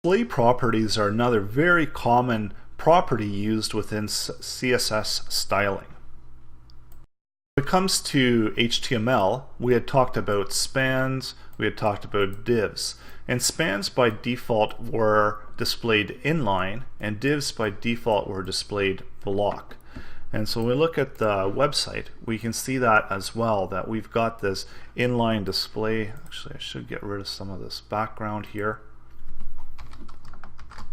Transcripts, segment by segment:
display properties are another very common property used within CSS styling. When it comes to HTML, we had talked about spans, we had talked about divs. And spans by default were displayed inline, and divs by default were displayed block. And so when we look at the website, we can see that as well, that we've got this inline display. Actually, I should get rid of some of this background here.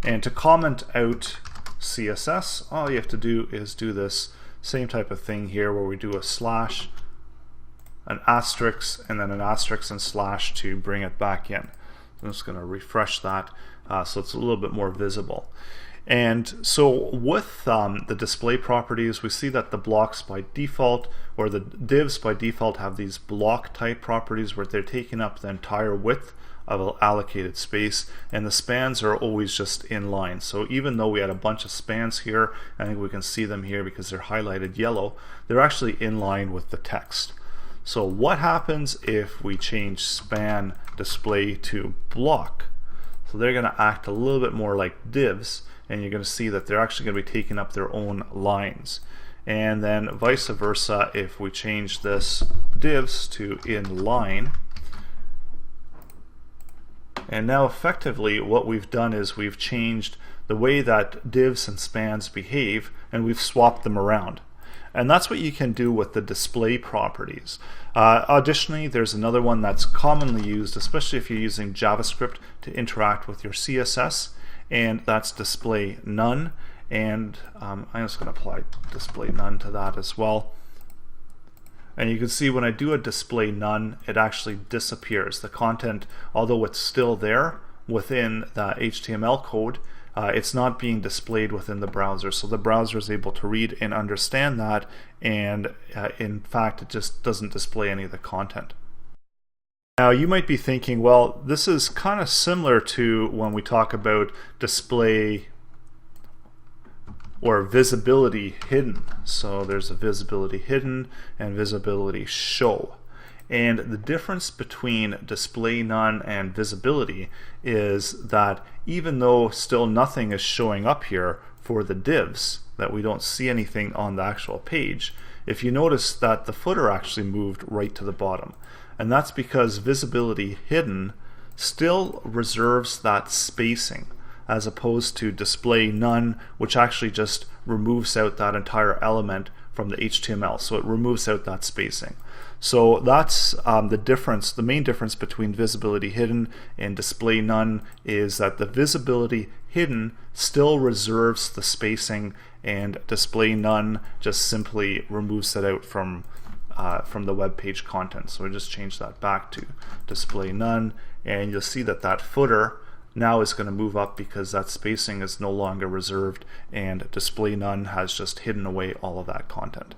And to comment out CSS, all you have to do is do this same type of thing here, where we do a slash, an asterisk, and then an asterisk and slash to bring it back in. I'm just going to refresh that so it's a little bit more visible. And so with the display properties, we see that the blocks by default, or the divs by default, have these block type properties where they're taking up the entire width of allocated space, and the spans are always just inline. So even though we had a bunch of spans here, I think we can see them here because they're highlighted yellow, they're actually in line with the text. So what happens if we change span display to block? So they're going to act a little bit more like divs, and you're going to see that they're actually going to be taking up their own lines. And then vice versa, if we change this divs to inline. And now effectively what we've done is we've changed the way that divs and spans behave, and we've swapped them around. And that's what you can do with the display properties. Additionally, there's another one that's commonly used, especially if you're using JavaScript to interact with your CSS, and that's display none. And I'm just going to apply display none to that as well. And you can see when I do a display none, it actually disappears. The content, although it's still there within the HTML code, it's not being displayed within the browser. So the browser is able to read and understand that, and in fact it just doesn't display any of the content. Now you might be thinking, well, this is kind of similar to when we talk about display or visibility hidden. So there's a visibility hidden and visibility show. And the difference between display none and visibility is that even though still nothing is showing up here for the divs, that we don't see anything on the actual page, if you notice that the footer actually moved right to the bottom. And that's because visibility hidden still reserves that spacing, as opposed to display none, which actually just removes out that entire element from the HTML. So it removes out that spacing. So that's the difference. The main difference between visibility hidden and display none is that the visibility hidden still reserves the spacing, and display none just simply removes it out from the web page content. So we just change that back to display none, and you'll see that that footer now is going to move up because that spacing is no longer reserved, and display none has just hidden away all of that content.